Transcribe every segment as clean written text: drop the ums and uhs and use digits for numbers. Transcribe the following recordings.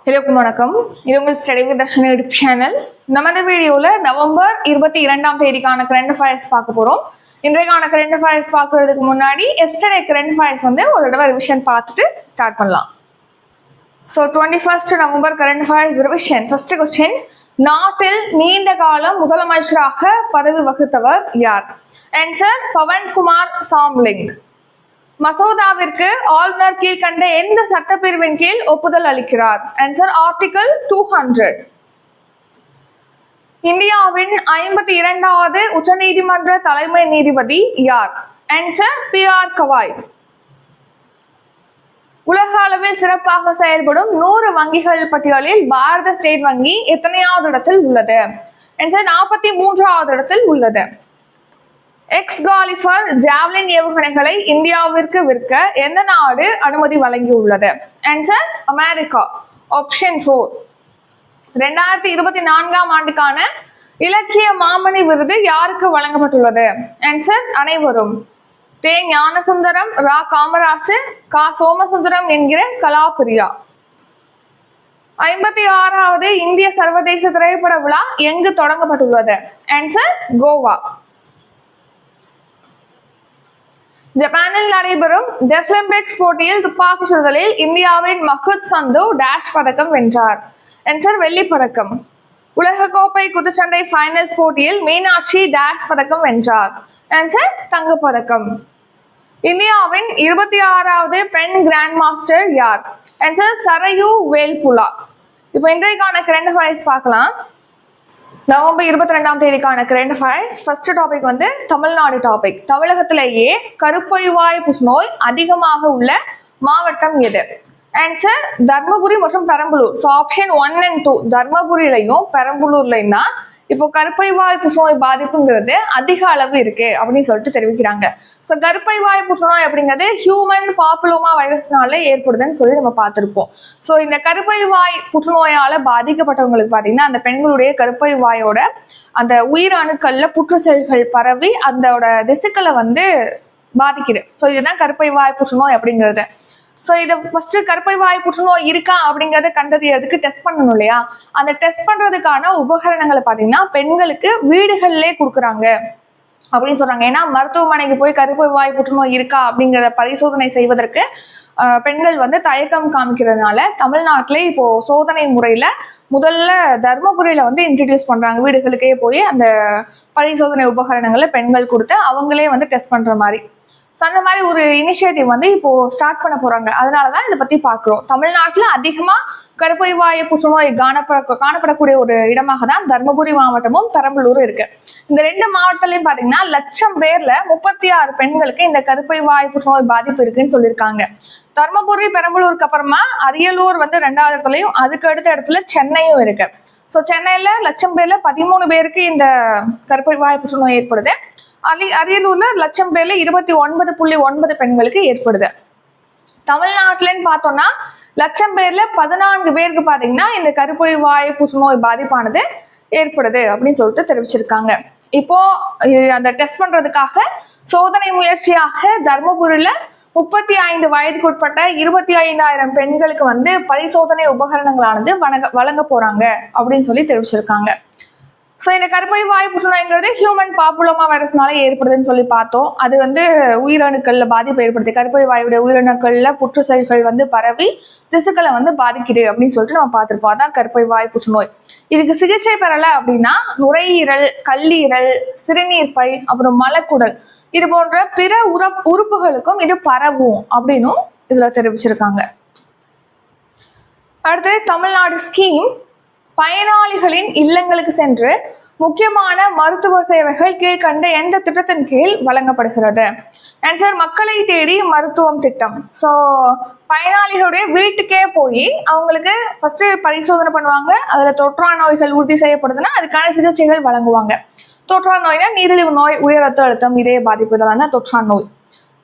எல்லோருக்கும் வணக்கம். இது உங்கள் study with Darshini YouTube channel. நம்ம இந்த வீடியோவில் நவம்பர் 22ஆம் தேதிக்கான கரண்ட் அஃபேர்ஸ் பார்க்க போகிறோம். இன்றைக்கான கரண்ட் அஃபேர்ஸ் பார்க்கறதுக்கு முன்னாடி எஸ்டர்டே கரண்ட் அஃபேர்ஸ் ஒரு தடவை ரிவிஷன் பார்த்துட்டு ஸ்டார்ட் பண்ணலாம். So 21 November current affairs revision. First question, நாட்டில் நீண்ட காலம் முதலமைச்சராக பதவி வகித்தவர் யார்? ஆன்சர் பவன்குமார் சாம்லிங். மசோதாவிற்கு ஆளுநர் கீழ்கண்ட எந்த சட்டப்பிரிவின் கீழ் ஒப்புதல் அளிக்கிறார்? Answer article 200. இந்தியாவின் 52வது உச்சநீதிமன்ற தலைமை நீதிபதி யார்? Answer PR Gavai. உலக அளவில் சிறப்பாக செயல்படும் 100 வங்கிகள் பட்டியலில் பாரத ஸ்டேட் வங்கி எத்தனையாவது இடத்தில் உள்ளது? ஆன்சர் 43வது இடத்தில் உள்ளது. எக்ஸ்காலிஃபர் ஜாவ்லின் ஏவுகணைகளை இந்தியாவிற்கு விற்க எந்த நாடு அனுமதி வழங்கியுள்ளது? Answer America. ஆப்ஷன் 4. 2024ஆம் ஆண்டுக்கான இலக்கிய மாமணி விருது யாருக்கு வழங்கப்பட்டுள்ளது? ஆன்சர் அனைவரும். தே ஞானசுந்தரம், ரா காமராசு, கா சோமசுந்தரம் என்கிற கலாபிரியா. 56வது இந்திய சர்வதேச திரைப்பட விழா எங்கு தொடங்கப்பட்டுள்ளது? ஆன்சர் கோவா. ஜப்பானில் நடைபெறும் டெஃபிலிம்பிக்ஸ் போட்டியில் துப்பாக்கி சுடுதலில் இந்தியாவின் மஹூத் சந்து டேஷ் பதக்கம் வென்றார்? ஆன்சர் வெள்ளி பதக்கம். உலகக்கோப்பை குத்துச்சண்டை ஃபைனல்ஸ் போட்டியில் மீனாட்சி டேஷ் பதக்கம் வென்றார்? ஆன்சர் தங்கப்பதக்கம். இந்தியாவின் 26வது பெண் கிராண்ட் மாஸ்டர் யார்? ஆன்சர் சரையு வேல்புலா. இப்போ இன்றைக்கான கரண்ட் அஃபேர்ஸ் பார்க்கலாம். நவம்பர் 22ஆம் தேதிக்கான current affairs. First topic Tamil Nadu topic. தமிழகத்திலேயே கருப்பைவாய் புற்றுநோய் அதிகமாக உள்ள மாவட்டம் எது? ஆன்சர் தர்மபுரி மற்றும் பெரம்பலூர். ஸோ ஆப்ஷன் 1 and 2 தர்மபுரியிலையும் பெரம்பலூர்லையும் தான் இப்போ கருப்பைவாய் புற்றுநோய் பாதிப்புங்கிறது அதிக அளவு இருக்கு அப்படின்னு சொல்லிட்டு தெரிவிக்கிறாங்க. ஸோ கருப்பைவாய் புற்றுநோய் அப்படிங்கிறது ஹியூமன் பாப்புலோமா வைரஸ்னால ஏற்படுதுன்னு சொல்லி நம்ம பார்த்துருப்போம். ஸோ இந்த கருப்பைவாய் புற்றுநோயால பாதிக்கப்பட்டவங்களுக்கு பார்த்தீங்கன்னா அந்த பெண்களுடைய கருப்பைவாயோட அந்த உயிர் அணுக்கள்ல புற்று செல்கள் பரவி அதோட திசுக்களை பாதிக்குது. ஸோ இதுதான் கருப்பைவாய் புற்றுநோய் அப்படிங்கிறது. ஸோ இதை ஃபர்ஸ்ட் கருப்பைவாய் புற்றுநோய் இருக்கா அப்படிங்கிறத கண்டறியறதுக்கு டெஸ்ட் பண்ணணும் இல்லையா? அந்த டெஸ்ட் பண்றதுக்கான உபகரணங்களை பார்த்தீங்கன்னா பெண்களுக்கு வீடுகள்லே கொடுக்குறாங்க அப்படின்னு சொல்றாங்க. ஏன்னா மருத்துவமனைக்கு போய் கருப்பைவாய் புற்றுநோய் இருக்கா அப்படிங்கிற பரிசோதனை செய்வதற்கு பெண்கள் தயக்கம் காமிக்கிறதுனால தமிழ்நாட்டிலே இப்போ சோதனை முறையில முதல்ல தர்மபுரியில இன்ட்ரடியூஸ் பண்றாங்க. வீடுகளுக்கே போய் அந்த பரிசோதனை உபகரணங்களை பெண்கள் கொடுத்து அவங்களே டெஸ்ட் பண்ற மாதிரி. ஸோ அந்த மாதிரி ஒரு இனிஷியேட்டிவ் இப்போ ஸ்டார்ட் பண்ண போறாங்க. அதனாலதான் இதை பத்தி பாக்குறோம். தமிழ்நாட்டுல அதிகமா கருப்பைவாய் புற்றுநோய் காணப்படக்கூடிய ஒரு இடமாக தான் தர்மபுரி மாவட்டமும் பெரம்பலூரும் இருக்கு. இந்த 2 மாவட்டத்திலையும் பாத்தீங்கன்னா 1,00,000 பேர்ல 36 பெண்களுக்கு இந்த கருப்பைவாய் புற்றுநோய் பாதிப்பு இருக்குன்னு சொல்லியிருக்காங்க. தர்மபுரி பெரம்பலூருக்கு அப்புறமா அரியலூர் 2வது இடத்துலயும் அதுக்கு அடுத்த இடத்துல சென்னையும் இருக்கு. ஸோ சென்னையில 1,00,000 பேர்ல 13 பேருக்கு இந்த கருப்பைவாய் புற்றுநோய் ஏற்படுது. அரியலூர்ல 1,00,000 பேர்ல 29.9 பெண்களுக்கு ஏற்படுது. தமிழ்நாட்டுலன்னு பார்த்தோம்னா 1,00,000 பேர்ல 14 பேருக்கு பாத்தீங்கன்னா இந்த கருப்பைவாய் புற்றுநோய் பாதிப்பானது ஏற்படுது அப்படின்னு சொல்லிட்டு தெரிவிச்சிருக்காங்க. இப்போ அந்த டெஸ்ட் பண்றதுக்காக சோதனை முயற்சியாக தர்மபுரியில 35 வயதுக்கு உட்பட்ட 25,000 பெண்களுக்கு பரிசோதனை உபகரணங்களானது வழங்க போறாங்க அப்படின்னு சொல்லி தெரிவிச்சிருக்காங்க. ஸோ இந்த கருப்பைவாய் புற்றுநோய்ங்கிறது ஹியூமன் பாப்புலோமா வைரஸ்னால ஏற்படுதுன்னு சொல்லி பார்த்தோம். அது உயிரணுக்கள்ல பாதிப்பு ஏற்படுது. கருப்பைவாயுடைய உயிரணுக்கள்ல புற்று செல்கள் பரவி திசுக்களை பாதிக்குது அப்படின்னு சொல்லிட்டு நம்ம பார்த்திருப்போம். அதான் கருப்பைவாய் புற்றுநோய். இதுக்கு சிகிச்சை பெறல அப்படின்னா நுரையீரல், கல்லீரல், சிறுநீர் பை, அப்புறம் மலக்குடல் இது போன்ற பிற உறுப்புகளுக்கும் இது பரவும் அப்படின்னும் இதுல தெரிவிச்சிருக்காங்க. அடுத்து தமிழ்நாடு ஸ்கீம். பயனாளிகளின் இல்லங்களுக்கு சென்று முக்கியமான மருத்துவ சேவைகள் கீழ்கண்ட எந்த திட்டத்தின் கீழ் வழங்கப்படுகிறது? ஆன்சர் மக்களை தேடி மருத்துவம் திட்டம். ஸோ பயனாளிகளுடைய வீட்டுக்கே போய் அவங்களுக்கு ஃபர்ஸ்ட் பரிசோதனை பண்ணுவாங்க. அதுல தொற்றா நோய்கள் உறுதி செய்யப்படுதுன்னா அதுக்கான சிகிச்சைகள் வழங்குவாங்க. தொற்றா நோய்னா நீரிழிவு நோய், உயர் ரத்த அழுத்தம், இதய பாதிப்பு, இதெல்லாம் தான் தொற்றா நோய்.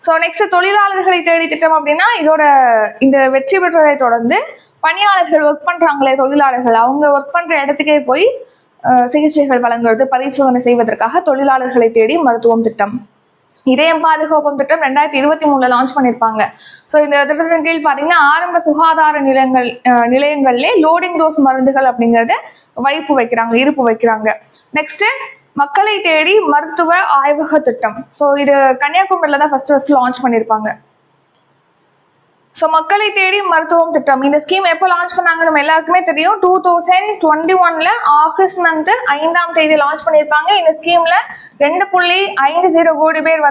ஸோ நெக்ஸ்ட் தொழிலாளர்களை தேடி திட்டம் அப்படின்னா இதோட இந்த வெற்றி பெற்றதை தொடர்ந்து பணியாளர்கள் ஒர்க் பண்றாங்களே தொழிலாளர்கள், அவங்க ஒர்க் பண்ற இடத்துக்கே போய் சிகிச்சைகள் வழங்குறது, பரிசோதனை செய்வதற்காக தொழிலாளர்களை தேடி மருத்துவம் திட்டம். இதயம் பாதுகாப்பும் திட்டம் 2023 லான்ச் பண்ணியிருப்பாங்க. ஸோ இந்த திட்டத்தின் கீழ் பார்த்தீங்கன்னா ஆரம்ப சுகாதார நிலையங்கள்ல லோடிங் டோஸ் மருந்துகள் அப்படிங்கறது இருப்பு வைக்கிறாங்க. நெக்ஸ்ட் மக்களை தேடி மருத்துவ ஆய்வக திட்டம். ஸோ இது கன்னியாகுமரியில தான் ஃபர்ஸ்ட் லான்ச் பண்ணியிருப்பாங்க. ஸோ மக்களை தேடி மருத்துவம் திட்டம் இந்த ஸ்கீம் எப்போ லான்ச் பண்ணாங்க நம்ம எல்லாருக்குமே தெரியும். 2021 ஆகஸ்ட் மந்த் 5ஆம் தேதி லான்ச் பண்ணியிருப்பாங்க. இந்த ஸ்கீம்ல 2.50 கோடி பேர்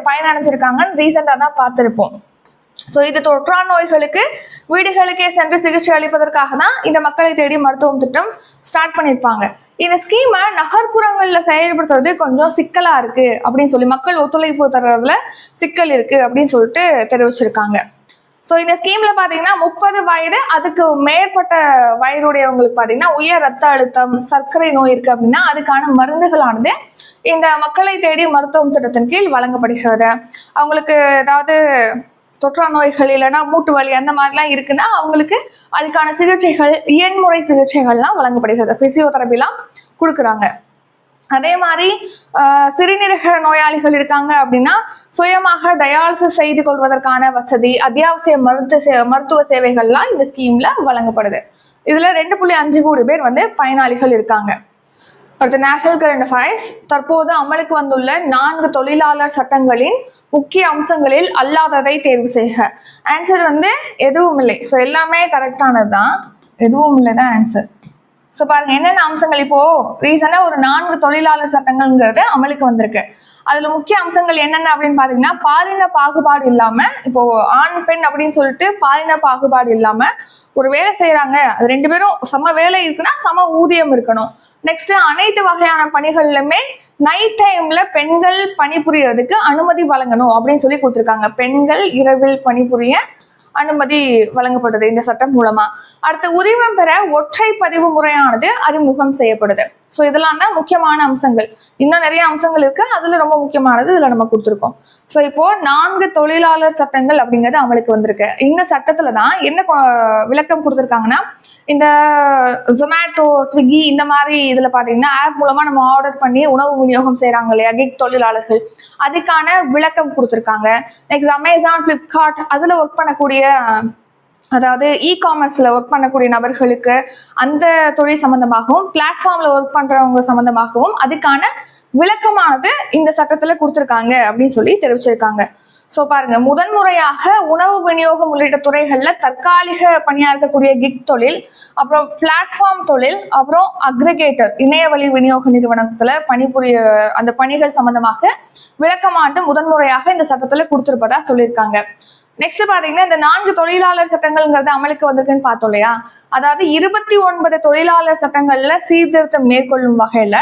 பயனடைஞ்சிருக்காங்கன்னு ரீசெண்டாக தான் பார்த்துருப்போம். ஸோ இது தொற்றா நோய்களுக்கு வீடுகளுக்கே சென்று சிகிச்சை அளிப்பதற்காக தான் இந்த மக்களை தேடி மருத்துவம் திட்டம் ஸ்டார்ட் பண்ணியிருப்பாங்க. இந்த ஸ்கீமை நகர்ப்புறங்களில் செயல்படுத்துறது கொஞ்சம் சிக்கலா இருக்கு அப்படின்னு சொல்லி மக்கள் ஒத்துழைப்பு தர்றதுல சிக்கல் இருக்கு அப்படின்னு சொல்லிட்டு தெரிவிச்சிருக்காங்க. ஸோ இந்த ஸ்கீம்ல பாத்தீங்கன்னா 30 வயது அதுக்கு மேற்பட்ட வயதுடையவங்களுக்கு பாத்தீங்கன்னா உயர் ரத்த அழுத்தம், சர்க்கரை நோய் இருக்கு அப்படின்னா அதுக்கான மருந்துகளானது இந்த மக்களை தேடி மருத்துவம் திட்டத்தின் கீழ் வழங்கப்படுகிறது. அவங்களுக்கு ஏதாவது தொற்றா நோய்கள் இல்லைன்னா மூட்டு வலி அந்த மாதிரிலாம் இருக்குன்னா அவங்களுக்கு அதுக்கான சிகிச்சைகள், எண்முறை சிகிச்சைகள்லாம் வழங்கப்படுகிறது. பிசியோதெரபிலாம் கொடுக்குறாங்க. அதே மாதிரி சிறுநீரக நோயாளிகள் இருக்காங்க அப்படின்னா சுயமாக டயாலிசிஸ் செய்து கொள்வதற்கான வசதி, அத்தியாவசிய மருத்துவ சேவைகள்லாம் இந்த ஸ்கீம்ல வழங்கப்படுது. இதுல 2.5 கோடி பேர் பயனாளிகள் இருக்காங்க. அடுத்த நேஷனல் கரண்ட் அஃபேர்ஸ். தற்போது அமலுக்கு வந்துள்ள 4 தொழிலாளர் சட்டங்களின் முக்கிய அம்சங்களில் அல்லாததை தேர்வு செய்க. ஆன்சர் எதுவும் இல்லை. ஸோ எல்லாமே கரெக்டானது தான், எதுவும் இல்லை தான் ஆன்சர். ஸோ பாருங்க என்னென்ன அம்சங்கள் இப்போ ரீசெண்டாக ஒரு 4 தொழிலாளர் சட்டங்கள்ங்கிறது அமலுக்கு வந்திருக்கு. அதுல முக்கிய அம்சங்கள் என்னென்ன அப்படின்னு பாத்தீங்கன்னா பாலின பாகுபாடு இல்லாம, இப்போ ஆண் பெண் அப்படின்னு சொல்லிட்டு பாலின பாகுபாடு இல்லாம ஒரு வேலை செய்யறாங்க, அது 2 பேரும் சம வேலை இருக்குன்னா சம ஊதியம் இருக்கணும். நெக்ஸ்ட் அனைத்து வகையான பணிகள்லுமே நைட் டைம்ல பெண்கள் பணிபுரியறதுக்கு அனுமதி வழங்கணும் அப்படின்னு சொல்லி கொடுத்துருக்காங்க. பெண்கள் இரவில் பணிபுரிய அனுமதி வழங்கப்படுது இந்த சட்டம் மூலமா. அடுத்து உரிமம் பெற ஒற்றை பதிவு முறையானது அறிமுகம் செய்யப்படுது. ஸோ இதெல்லாம் தான் முக்கியமான அம்சங்கள். இன்னும் நிறைய அம்சங்கள் இருக்கு, அதுல ரொம்ப முக்கியமானது இதுல நம்ம கொடுத்துருக்கோம். ஸோ இப்போ 4 தொழிலாளர் சட்டங்கள் அப்படிங்கிறது அமலுக்கு வந்திருக்கு. இந்த சட்டத்துலதான் என்ன விளக்கம் கொடுத்துருக்காங்கன்னா, இந்த ஜொமேட்டோ, ஸ்விக்கி இந்த மாதிரி இதுல பாத்தீங்கன்னா ஆப் மூலமா நம்ம ஆர்டர் பண்ணி உணவு விநியோகம் செய்யறாங்க இல்லையா, கிக் தொழிலாளர்கள், அதுக்கான விளக்கம் கொடுத்துருக்காங்க. நெக்ஸ்ட் அமேசான், பிளிப்கார்ட் அதுல ஒர்க் பண்ணக்கூடிய, அதாவது இ-காமர்ஸ்ல ஒர்க் பண்ணக்கூடிய நபர்களுக்கு அந்த தொழில் சம்பந்தமாகவும், பிளாட்ஃபார்ம்ல ஒர்க் பண்றவங்க சம்பந்தமாகவும் அதுக்கான விளக்கமானது இந்த சட்டத்துல கொடுத்துருக்காங்க அப்படின்னு சொல்லி தெரிவிச்சிருக்காங்க. ஸோ பாருங்க, முதன்முறையாக உணவு விநியோகம் உள்ளிட்ட துறைகள்ல தற்காலிக பணியா இருக்கக்கூடிய கிக் தொழில், அப்புறம் பிளாட்ஃபார்ம் தொழில், அப்புறம் அக்ரிகேட்டர் இணையவழி விநியோக நிறுவனத்துல பணிபுரிய அந்த பணிகள் சம்பந்தமாக விளக்கமானது முதன்முறையாக இந்த சட்டத்துல கொடுத்திருப்பதா சொல்லியிருக்காங்க. நெக்ஸ்ட் பாத்தீங்கன்னா இந்த 4 தொழிலாளர் சட்டங்கள்ங்கிறது அமலுக்கு வந்திருக்குன்னு பார்த்தோம் இல்லையா, அதாவது 29 தொழிலாளர் சட்டங்கள்ல சீர்திருத்தம் மேற்கொள்ளும் வகையில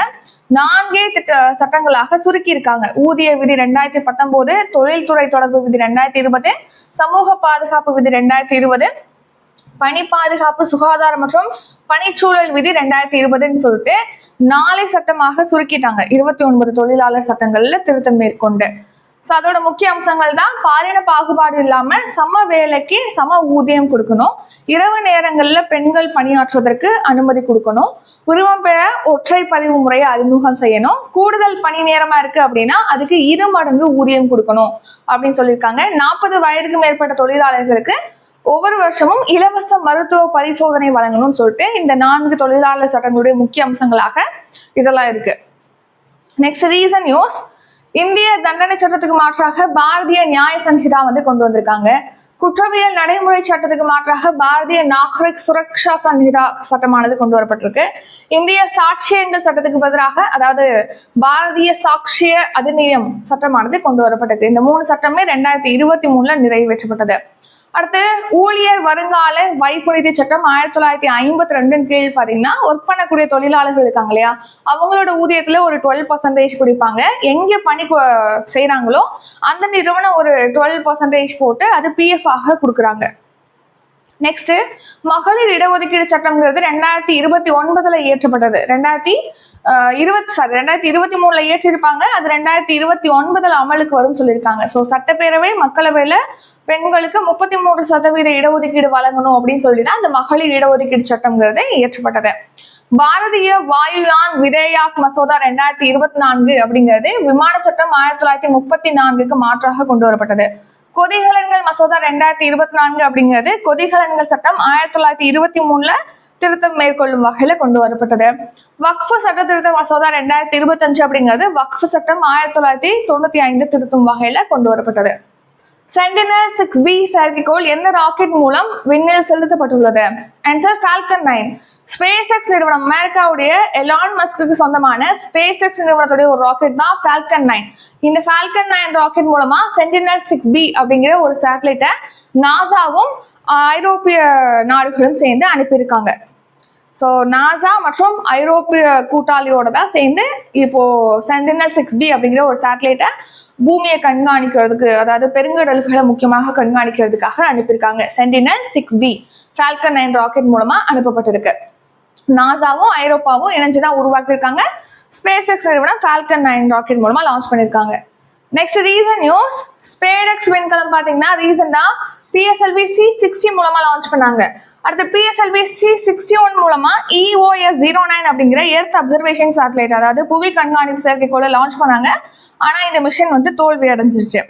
4 சட்டங்களாக சுருக்கி இருக்காங்க. ஊதிய விதி 2019, தொழில்துறை தொடர்பு விதி 2020, சமூக பாதுகாப்பு விதி 2020, பணி பாதுகாப்பு, சுகாதாரம் மற்றும் பணிச்சூழல் விதி 2020ன்னு சொல்லிட்டு 4 சட்டமாக சுருக்கிட்டாங்க. 29 தொழிலாளர் சட்டங்கள்ல திருத்தம் மேற்கொண்டு. ஸோ அதோட முக்கிய அம்சங்கள் தான் பாலின பாகுபாடு இல்லாம சம வேலைக்கு சம ஊதியம் கொடுக்கணும், இரவு நேரங்கள்ல பெண்கள் பணியாற்றுவதற்கு அனுமதி கொடுக்கணும், உரிமம் பெற ஒற்றை பதிவு முறையை அறிமுகம் செய்யணும், கூடுதல் பணி நேரமா இருக்கு அப்படின்னா அதுக்கு 2 மடங்கு ஊதியம் கொடுக்கணும் அப்படின்னு சொல்லியிருக்காங்க. 40 வயதுக்கு மேற்பட்ட தொழிலாளர்களுக்கு ஒவ்வொரு வருஷமும் இலவச மருத்துவ பரிசோதனை வழங்கணும்னு சொல்லிட்டு இந்த 4 தொழிலாளர் சட்டங்களுடைய முக்கிய அம்சங்களாக இதெல்லாம் இருக்கு. Next reason news. இந்திய தண்டனை சட்டத்துக்கு மாற்றாக பாரதிய நியாய சங்கிதா கொண்டு வந்திருக்காங்க. குற்றவியல் நடைமுறை சட்டத்துக்கு மாற்றாக பாரதிய நாகரிக் சுரக்ஷா சங்கிதா சட்டமானது கொண்டு வரப்பட்டிருக்கு. இந்திய சாட்சியங்கள் சட்டத்துக்கு பதிலாக, அதாவது பாரதிய சாட்சிய அதிநியம் சட்டமானது கொண்டு வரப்பட்டிருக்கு. இந்த 3 சட்டமே 2023 நிறைவேற்றப்பட்டது. அடுத்து ஊழியர் வருங்கால வைப்பு நிதி சட்டம் 1952 கீழ் பாத்தீங்கன்னா ஒர்க் பண்ணக்கூடிய தொழிலாளர்கள் இருக்காங்க இல்லையா, அவங்களோட ஊதியத்துல ஒரு 12% குடிப்பாங்க. எங்க பணி செய்யறாங்களோ அந்த நிறுவனம் ஒரு 12% போட்டு அது PF ஆக கொடுக்குறாங்க. நெக்ஸ்ட் மகளிர் இடஒதுக்கீடு சட்டம்ங்கிறது 2029 இயற்றப்பட்டது. 2023 இயற்றிருப்பாங்க, அது 2029 அமலுக்கு வரும் சொல்லியிருக்காங்க. ஸோ சட்டப்பேரவை மக்களவையில பெண்களுக்கு 33% இடஒதுக்கீடு வழங்கணும் அப்படின்னு சொல்லிதான் அந்த மகளிர் இடஒதுக்கீடு சட்டம்ங்கிறது இயற்றப்பட்டது. பாரதிய வாயுயான் விதேயாக் மசோதா 2024 அப்படிங்கிறது விமான சட்டம் 1934க்கு மாற்றாக கொண்டு வரப்பட்டது. கொதிகலன்கள் மசோதா 2024 அப்படிங்கிறது கொதிகலன்கள் சட்டம் 1923ல திருத்தம் மேற்கொள்ளும் வகையில கொண்டு வரப்பட்டது. வக்ஃபு சட்ட திருத்த மசோதா 2025 அப்படிங்கிறது வக்ஃபு சட்டம் 1995 திருத்தும் வகையில கொண்டு வரப்பட்டது. சென்டினல் 6B செயற்கைக்கோள் எந்த ராக்கெட் மூலம் விண்ணில் செலுத்தப்பட்டுள்ளது? Answer Falcon 9. ஸ்பேஸ் எக்ஸ் நிறுவனம், அமெரிக்காவுடைய எலான் மஸ்க்கு சொந்தமான ஸ்பேஸ் எக்ஸ் நிறுவனத்துடைய ஒரு ராக்கெட் தான் ஃபால்கன் 9. இந்த ஃபால்கன் 9 ராக்கெட் மூலமா சென்டினல் 6B அப்படிங்கிற ஒரு சேட்டலைட்டை நாசாவும் ஐரோப்பிய நாடுகளும் சேர்ந்து அனுப்பியிருக்காங்க. ஸோ நாசா மற்றும் ஐரோப்பிய கூட்டாளியோட தான் சேர்ந்து இப்போ சென்டினல் 6B அப்படிங்கிற ஒரு சேட்டலைட்டை பூமியை கண்காணிக்கிறதுக்கு, அதாவது பெருங்கடல்களை முக்கியமாக கண்காணிக்கிறதுக்காக அனுப்பியிருக்காங்க. சென்டினல் 6B ஃபால்கன் 9 ராக்கெட் மூலமா அனுப்பப்பட்டிருக்கு. நாசாவும் ஐரோப்பாவும் இணைஞ்சுதான் உருவாக்கியிருக்காங்க. ஸ்பேஸ் எக்ஸ் நிறுவனம் ஃபால்கன் 9 ராக்கெட் மூலமா லான்ச் பண்ணியிருக்காங்க. நெக்ஸ்ட் ரீசன் நியூஸ், ஸ்பேடெக்ஸ் விண்கலம் பார்த்தீங்கன்னா ரீசெண்டா PSLV C60 மூலமா லான்ச் பண்ணாங்க. அடுத்து PSLV C61 மூலமா EOS-09 அப்படிங்கிற எர்த் அப்சர்வேஷன் சேட்டலைட், அதாவது புவி கண்காணிப்பு செயற்கைக்கோளை லான்ச் பண்ணாங்க. ஆனா இந்த மிஷன் வந்து தோல்வி அடைஞ்சிருச்சு.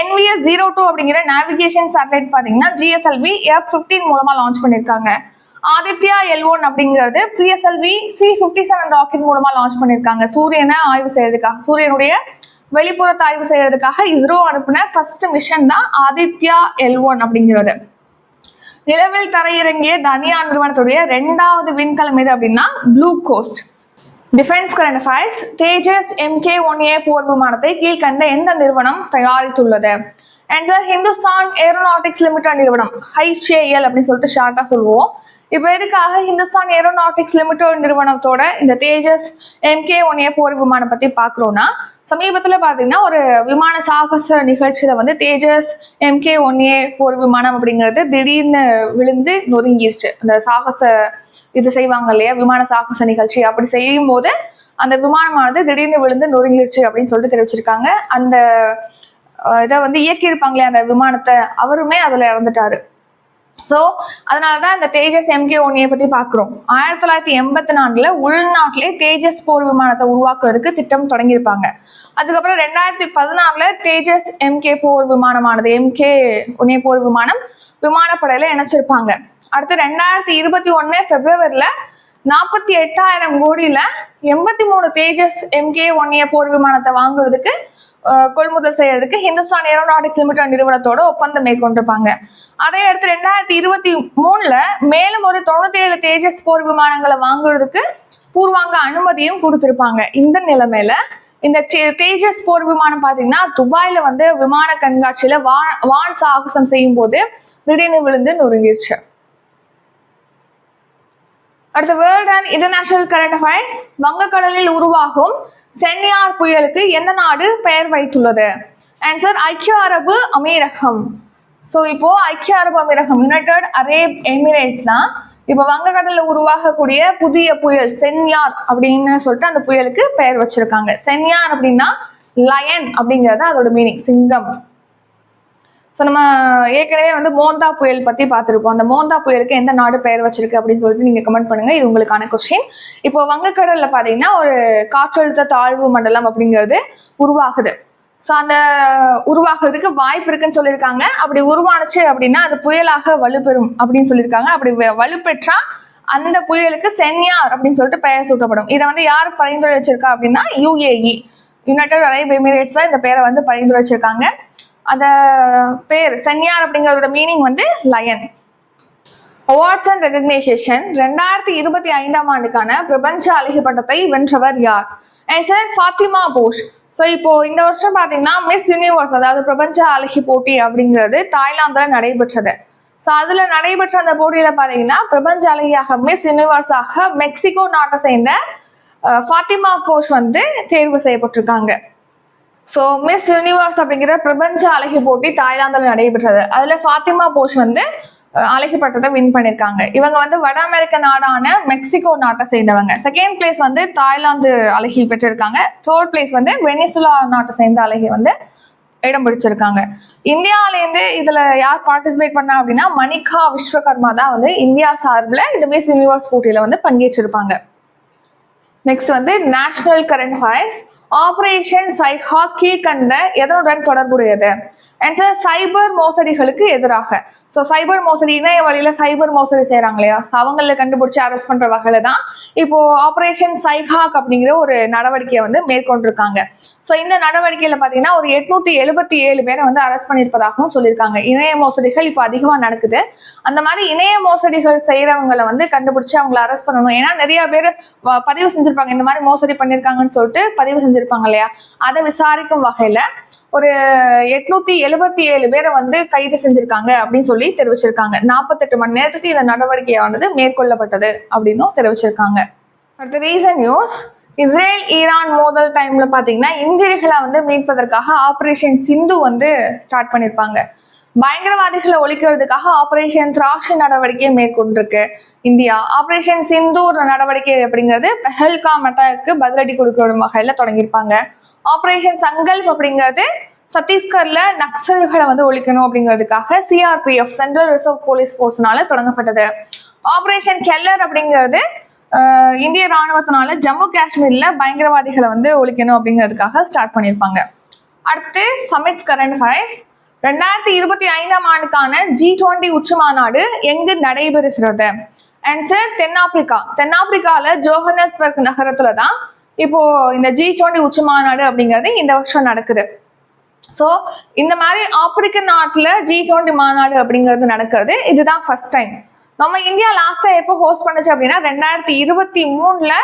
NVS-02 அப்படிங்கிற நேவிகேஷன் சேட்டலைட் பாத்தீங்கன்னா GSLV F-15 மூலமா லான்ச் பண்ணிருக்காங்க. ஆதித்யா L1 அப்படிங்கிறது PSLV C57 ராக்கெட் மூலமா லான்ச் பண்ணிருக்காங்க. சூரியனை ஆய்வு செய்யறதுக்காக, சூரியனுடைய வெளிப்புறத்தை ஆய்வு செய்யறதுக்காக இஸ்ரோ அனுப்பின ஃபர்ஸ்ட் மிஷன் தான் ஆதித்யா L1 அப்படிங்கிறது. நிலவில் தரையிறங்கிய தனியார் நிறுவனத்துடைய 2வது விண்கலம் எது அப்படின்னா Blue Ghost. Defence current affairs, Tejas MK-1A போர் விமானத்தை கீழ்கண்ட எந்த நிறுவனம் தயாரித்துள்ளது? ஆன்சர் ஹிந்துஸ்தான் ஏரோநாட்டிக்ஸ் லிமிடெட் நிறுவனம், HAL அப்படின்னு சொல்லிட்டு ஷார்ட்டா சொல்லுவோம். இப்போ எதுக்காக ஹிந்துஸ்தான் ஏரோநாட்டிக்ஸ் லிமிடெட் நிறுவனத்தோட இந்த தேஜஸ் MK-1A போர் விமானம் பத்தி பாக்குறோம்னா, சமீபத்துல பாத்தீங்கன்னா ஒரு விமான சாகச நிகழ்ச்சியில வந்து தேஜஸ் MK-1A போர் விமானம் அப்படிங்கிறது திடீர்னு விழுந்து நொறுங்கிருச்சு. அந்த சாகச இது செய்வாங்க இல்லையா, விமான சாகச நிகழ்ச்சி, அப்படி செய்யும் போது அந்த விமானமானது திடீர்னு விழுந்து நொறுங்கிருச்சு அப்படின்னு சொல்லிட்டு தெரிவிச்சிருக்காங்க. அந்த இதை வந்து இயக்கியிருப்பாங்களே அந்த விமானத்தை, அவருமே அதுல இறந்துட்டாரு. ஸோ அதனாலதான் இந்த தேஜஸ் MK-1A பத்தி பாக்குறோம். 1984 உள்நாட்டிலே தேஜஸ் போர் விமானத்தை உருவாக்குறதுக்கு திட்டம் தொடங்கியிருப்பாங்க. அதுக்கப்புறம் 2016 தேஜஸ் MK போர் விமானமானது, MK-1A போர் விமானம் விமானப்படையில இணைச்சிருப்பாங்க. அடுத்து 2021 பிப்ரவரியில 48,000 கோடியில 83 தேஜஸ் MK-1A போர் விமானத்தை வாங்குறதுக்கு கொள்முதல் செய்யறதுக்கு ஹிந்துஸ்தான் ஏரோநாட்டிக்ஸ் லிமிடெட் நிறுவனத்தோட ஒப்பந்தம் மேற்கொண்டிருப்பாங்க. அதே அடுத்து 2023 மேலும் ஒரு 97 தேஜஸ் போர் விமானங்களை வாங்குறதுக்கு பூர்வாங்க அனுமதியும் கொடுத்திருப்பாங்க. இந்த நிலைமையில இந்த தேஜஸ் போர் விமானம் பாத்தீங்கன்னா துபாயில வந்து விமான கண்காட்சியில வான் சாகசம் செய்யும் போது திடீர்னு விழுந்து நொறுங்கிருச்சு. அடுத்த world and international current affairs, வங்கக்கடலில் உருவாகும் சென்யார் புயலுக்கு எந்த நாடு பெயர் வைத்துள்ளது? ஆன்சர் ஐக்கிய அரபு அமீரகம். ஸோ இப்போ ஐக்கிய அரபு அமீரகம், யுனைடெட் அரேப் எமிரேட்ஸ் தான் இப்போ வங்கக்கடலில் உருவாகக்கூடிய புதிய புயல் சென்யார் அப்படின்னு சொல்லிட்டு அந்த புயலுக்கு பெயர் வச்சிருக்காங்க. சென்யார் அப்படின்னா லயன் அப்படிங்கிறது அதோட மீனிங், சிங்கம். ஸோ நம்ம ஏற்கனவே வந்து மோந்தா புயல் பத்தி பார்த்துருப்போம். அந்த மோந்தா புயலுக்கு எந்த நாடு பெயர் வச்சிருக்கு அப்படின்னு சொல்லிட்டு நீங்க கமெண்ட் பண்ணுங்க. இது உங்களுக்கான கொஸ்டின். இப்போ வங்கக்கடல்ல பாத்தீங்கன்னா ஒரு காற்றழுத்த தாழ்வு மண்டலம் அப்படிங்கிறது உருவாகுது. ஸோ அந்த உருவாக்குறதுக்கு வாய்ப்பு இருக்குன்னு சொல்லியிருக்காங்க. அப்படி உருவானுச்சு அப்படின்னா அது புயலாக வலுப்பெறும் அப்படின்னு சொல்லியிருக்காங்க. அப்படி வலுப்பெற்றா அந்த புயலுக்கு சென்யார் அப்படின்னு சொல்லிட்டு பெயர் சூட்டப்படும். இதை வந்து யார் பரிந்துரை வச்சிருக்கா அப்படின்னா UAE, யுனைடெட் அரேப் எமிரேட்ஸ் தான் இந்த பேரை வந்து பரிந்துரை வச்சிருக்காங்க. அந்த பேர் சென்யார் அப்படிங்கிறதோட மீனிங் வந்து லயன். அவார்ட்ஸ் அண்ட் ரெகக்னைசேஷன், 2025 ஆண்டுக்கான பிரபஞ்ச அழகி பட்டத்தை வென்றவர் யார்? Answer Fatima posh. ஸோ இப்போ இந்த வருஷம் பார்த்தீங்கன்னா மிஸ் யூனிவர்ஸ், அதாவது பிரபஞ்ச அழகி போட்டி அப்படிங்கிறது தாய்லாந்துல நடைபெற்றது. ஸோ அதுல நடைபெற்ற அந்த போட்டியில பார்த்தீங்கன்னா பிரபஞ்ச அழகியாக மிஸ் யூனிவர்ஸாக மெக்சிகோ நாட்டை சேர்ந்த ஃபாத்திமா போஷ் வந்து தேர்வு செய்யப்பட்டிருக்காங்க. ஸோ மிஸ் யூனிவர்ஸ் அப்படிங்கிற பிரபஞ்ச அழகி போட்டி தாய்லாந்தில் நடைபெற்றது. அதுல ஃபாத்திமா போஷ் வந்து அழகி பட்டத்தை வின் பண்ணியிருக்காங்க. இவங்க வந்து வட அமெரிக்க நாடான மெக்சிகோ நாட்டை சேர்ந்தவங்க. செகண்ட் பிளேஸ் வந்து தாய்லாந்து அழகி பெற்றிருக்காங்க. தேர்ட் பிளேஸ் வந்து வெனிசுலா நாட்டை சேர்ந்த அழகி வந்து இடம் பிடிச்சிருக்காங்க. இந்தியாவிலேருந்து இதுல யார் பார்ட்டிசிபேட் பண்ணா அப்படின்னா மணிகா விஸ்வகர்மா தான் வந்து இந்தியா சார்பில் இந்த மிஸ் யூனிவர்ஸ் போட்டியில வந்து பங்கேற்றிருப்பாங்க. நெக்ஸ்ட் வந்து நேஷனல் கரண்ட் அஃபேர்ஸ். ஆபரேஷன் சைஹா கீழ்கண்ட எதனுடன் தொடர்புடையது? ஆன்சர் சைபர் மோசடிகளுக்கு எதிராக. ஸோ சைபர் மோசடி, இணைய வழியில சைபர் மோசடி செய்யறாங்க இல்லையா, அவங்கள கண்டுபிடிச்சு அரெஸ்ட் பண்ற வகையில தான் இப்போ ஆபரேஷன் சைஹாக் அப்படிங்கிற ஒரு நடவடிக்கையை வந்து மேற்கொண்டிருக்காங்க. ஸோ இந்த நடவடிக்கையில பாத்தீங்கன்னா ஒரு 877 பேரை வந்து அரெஸ்ட் பண்ணியிருப்பதாகவும் சொல்லியிருக்காங்க. இணைய மோசடிகள் இப்போ அதிகமா நடக்குது. அந்த மாதிரி இணைய மோசடிகள் செய்யறவங்களை வந்து கண்டுபிடிச்சு அவங்களை அரெஸ்ட் பண்ணணும். ஏன்னா நிறைய பேர் பதிவு செஞ்சிருப்பாங்க, இந்த மாதிரி மோசடி பண்ணியிருக்காங்கன்னு சொல்லிட்டு பதிவு செஞ்சிருப்பாங்க இல்லையா, அதை விசாரிக்கும் வகையில ஒரு 877 பேரை வந்து கைது செஞ்சிருக்காங்க அப்படின்னு சொல்லி தெரிவிச்சிருக்காங்க. 48 மணி நேரத்துக்கு இந்த நடவடிக்கையானது மேற்கொள்ளப்பட்டது அப்படின்னும் தெரிவிச்சிருக்காங்க. அடுத்த ரீசன்ட் நியூஸ். இஸ்ரேல் ஈரான் மோதல் டைம்ல பாத்தீங்கன்னா இந்தியர்களை வந்து மீட்பதற்காக ஆபரேஷன் சிந்து வந்து ஸ்டார்ட் பண்ணிருப்பாங்க. பயங்கரவாதிகளை ஒழிக்கிறதுக்காக ஆபரேஷன் திராட்சை நடவடிக்கையை மேற்கொண்டிருக்கு இந்தியா. ஆபரேஷன் சிந்தூர் நடவடிக்கை அப்படிங்கிறது பெஹல்காம் அட்டாக்கு பதிலடி கொடுக்கிற வகையில தொடங்கியிருப்பாங்க. ஆபரேஷன் சங்கல்ப் அப்படிங்கிறது சத்தீஸ்கர்ல நக்சல்களை வந்து ஒழிக்கணும் அப்படிங்கிறதுக்காக சிஆர்பிஎஃப் சென்ட்ரல் ரிசர்வ் போலீஸ் போர்ஸ்னால தொடங்கப்பட்டது. ஆபரேஷன் கெல்லர் அப்படிங்கிறது இந்திய ராணுவத்தினால ஜம்மு காஷ்மீர்ல பயங்கரவாதிகளை வந்து ஒழிக்கணும் அப்படிங்கிறதுக்காக ஸ்டார்ட் பண்ணியிருப்பாங்க. அடுத்து சமிட்ஸ் கரண்ட் அஃபேர்ஸ். 2025ஆம் ஆண்டுக்கான G20 உச்சி மாநாடு எங்கு நடைபெறுகிறது? ஆன்சர் தென்னாப்பிரிக்கா. தென்னாப்பிரிக்கால ஜோஹன்னஸ்பர்க் நகரத்துல தான் இப்போ இந்த G20 உச்சி மாநாடு அப்படிங்கிறது இந்த வருஷம் நடக்குது. ஸோ இந்த மாதிரி ஆப்பிரிக்க நாட்டுல G20 மாநாடு அப்படிங்கிறது நடக்கிறது இதுதான் ஃபர்ஸ்ட் டைம். நம்ம இந்தியா லாஸ்டா எப்போ ஹோஸ்ட் பண்ணுச்சு அப்படின்னா 2023ல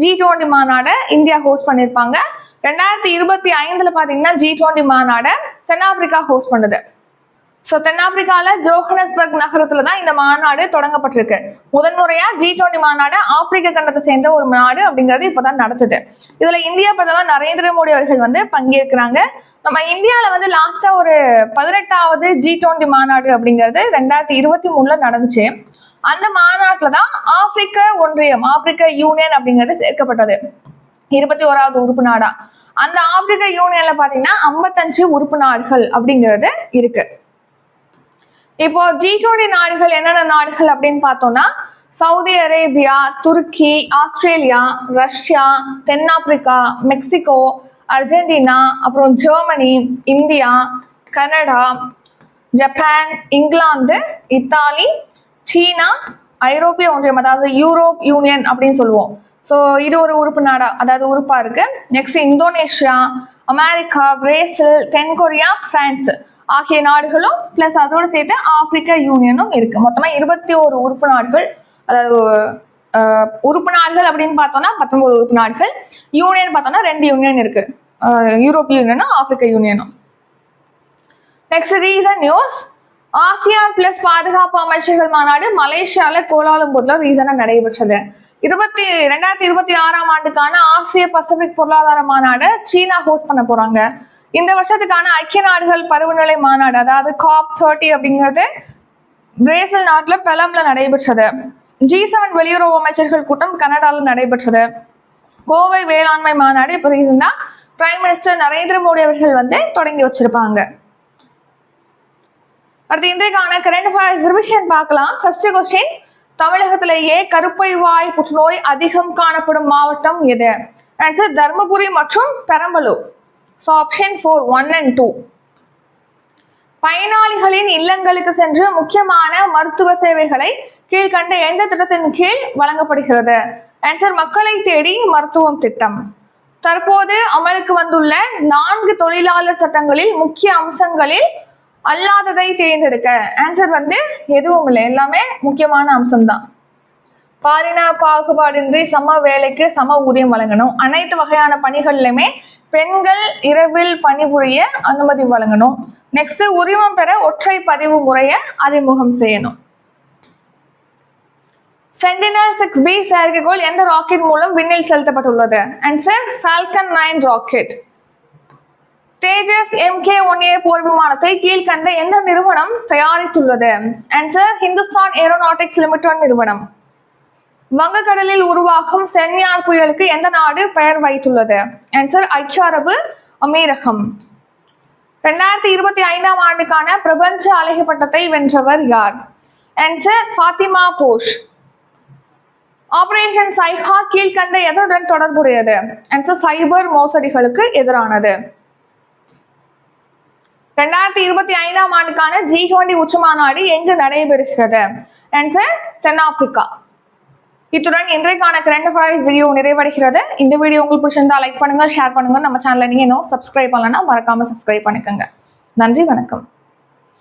G20 மாநாடு இந்தியா ஹோஸ்ட் பண்ணிருப்பாங்க. 2025ல பாத்தீங்கன்னா G20 மாநாடு தென்னாப்பிரிக்கா ஹோஸ்ட் பண்ணுது. ஸோ தென்னாப்பிரிக்கால ஜோஹன்னஸ்பர்க் நகரத்துல தான் இந்த மாநாடு தொடங்கப்பட்டிருக்கு. முதன்முறையா G20 மாநாடு ஆப்பிரிக்க கண்டத்தை சேர்ந்த ஒரு நாடு அப்படிங்கிறது இப்பதான் நடத்துது. இதுல இந்தியா பிரதமர் நரேந்திர மோடி அவர்கள் வந்து பங்கேற்கிறாங்க. நம்ம இந்தியாவில வந்து லாஸ்டா ஒரு 18வது G20 மாநாடு அப்படிங்கிறது 2023ல நடந்துச்சு. அந்த மாநாட்டுல தான் ஆப்பிரிக்க ஒன்றியம், ஆப்பிரிக்க யூனியன் அப்படிங்கிறது சேர்க்கப்பட்டது 21வது உறுப்பு நாடா. அந்த ஆப்பிரிக்க யூனியன்ல பாத்தீங்கன்னா 55 உறுப்பு நாடுகள் அப்படிங்கிறது இருக்கு. இப்போ G20 நாடுகள் என்னென்ன நாடுகள் அப்படின்னு பார்த்தோம்னா சவுதி அரேபியா, துருக்கி, ஆஸ்திரேலியா, ரஷ்யா, தென்னாப்பிரிக்கா, மெக்சிகோ, அர்ஜென்டினா, அப்புறம் Germany, India, Canada, Japan, England, Italy, China, ஐரோப்பிய ஒன்றியம் அதாவது யூரோப் யூனியன் அப்படின்னு சொல்லுவோம். ஸோ இது ஒரு உறுப்பு நாடா அதாவது உறுப்பா இருக்கு. நெக்ஸ்ட் இந்தோனேஷியா, அமெரிக்கா, பிரேசில், தென்கொரியா, பிரான்ஸ் ஆகிய நாடுகளும் பிளஸ் அதோடு சேர்த்து ஆப்பிரிக்க யூனியனும் இருக்கு. மொத்தமா 21 உறுப்பு நாடுகள், அதாவது உறுப்பு நாடுகள் அப்படின்னு பார்த்தோம்னா 19 உறுப்பு நாடுகள். யூனியன் பார்த்தோம்னா 2 யூனியன் இருக்கு, யூரோப்பிய யூனியனும் ஆப்பிரிக்க யூனியனும். Next recent news. ASEAN plus பாதுகாப்பு அமைச்சர்கள் மாநாடு மலேசியால கோலாலம்பூர்ல ரீசனா நடைபெற்றது. 2026ஆம் ஆண்டுக்கான ஆசிய பசிபிக் பொருளாதார மாநாடு சீனா ஹோஸ்ட் பண்ண போறாங்க. இந்த வருஷத்துக்கான ஐக்கிய நாடுகள் பருவநிலை மாநாடு அதாவது COP30 அப்படிங்கிறது பிரேசில் நாட்டுல பெலம்ல நடைபெற்றது. G7 வெளியுறவு அமைச்சர்கள் கூட்டம் கனடால நடைபெற்றது. கோவை வேளாண்மை மாநாடு இப்ப ரீசெண்டா பிரைம் மினிஸ்டர் நரேந்திர மோடி அவர்கள் வந்து தொடங்கி வச்சிருப்பாங்க. அடுத்து இன்றைக்கான கரண்ட் அஃபேர்ஸ் ரிவிஷன் பார்க்கலாம். ஃபர்ஸ்ட் கொஸ்டின், தமிழகத்திலேயே கருப்பை வாய் புற்றுநோய் அதிகம் காணப்படும் மாவட்டம் எது? ஆன்சர் தர்மபுரி மற்றும் பெரம்பலூர். So option 4 1 and 2. பயனாளிகளின் இல்லங்களுக்கு சென்று முக்கியமான மருத்துவ சேவைகளை கீழ்கண்ட எந்த திட்டத்தின் கீழ் வழங்கப்படுகிறது? ஆன்சர் மக்களை தேடி மருத்துவம் திட்டம். தற்போது அமலுக்கு வந்துள்ள 4 தொழிலாளர் சட்டங்களில் முக்கிய அம்சங்களில் அல்லாததை தேர்ந்தெடுக்க. ஆன்சர் வந்து எதுவும் இல்லை, எல்லாமே முக்கியமான அம்சம்தான். பாலின பாகுபாடின்றி சம வேலைக்கு சம ஊதியம் வழங்கணும். அனைத்து வகையான பணிகளிலுமே பெண்கள் இரவில் பணிபுரிய அனுமதி வழங்கணும். நெக்ஸ்ட் உரிமம் பெற ஒற்றை பதிவு முறையை அறிமுகம் செய்யணும். சென்டினல் 6B செயற்கைக்கோள் எந்த ராக்கெட் மூலம் விண்ணில் செலுத்தப்பட்டுள்ளது? Answer Falcon 9 rocket. Tejas MK-1A போர் விமானத்தை கீழ்கண்ட எந்த நிறுவனம் தயாரித்துள்ளது? ஆன்சர் ஹிந்துஸ்தான் ஏரோநாட்டிக்ஸ் லிமிடெட் நிறுவனம். வங்கக்கடலில் உருவாகும் சென்யார் புயலுக்கு எந்த நாடு பெயர் வைத்துள்ளது? ஆன்சர் ஐக்கிய அரபு அமீரகம். 2025ஆம் ஆண்டுக்கான பிரபஞ்ச அழகி பட்டத்தை வென்றவர் யார்? Answer Fatima Bosch. ஆபரேஷன் சைஹா கீழ்கண்ட எதனுடன் தொடர்புடையது? ஆன்சர் சைபர் மோசடிகளுக்கு எதிரானது. 2025ஆம் ஆண்டுக்கான G20 உச்சி மாநாடு எங்கு நடைபெறுகிறது? ஆன்சர் தென்னாப்பிரிக்கா. இத்துடன் இன்றைக்கான கரண்ட் அஃபேர்ஸ் வீடியோ நிறைவடைகிறது. இந்த வீடியோ உங்களுக்கு பிடிச்சிருந்தா லைக் பண்ணுங்க, ஷேர் பண்ணுங்க. நம்ம சேனலை நீங்க இன்னும் சப்ஸ்கிரைப் பண்ணலன்னா மறக்காம சப்ஸ்கிரைப் பண்ணிக்கோங்க. நன்றி, வணக்கம்.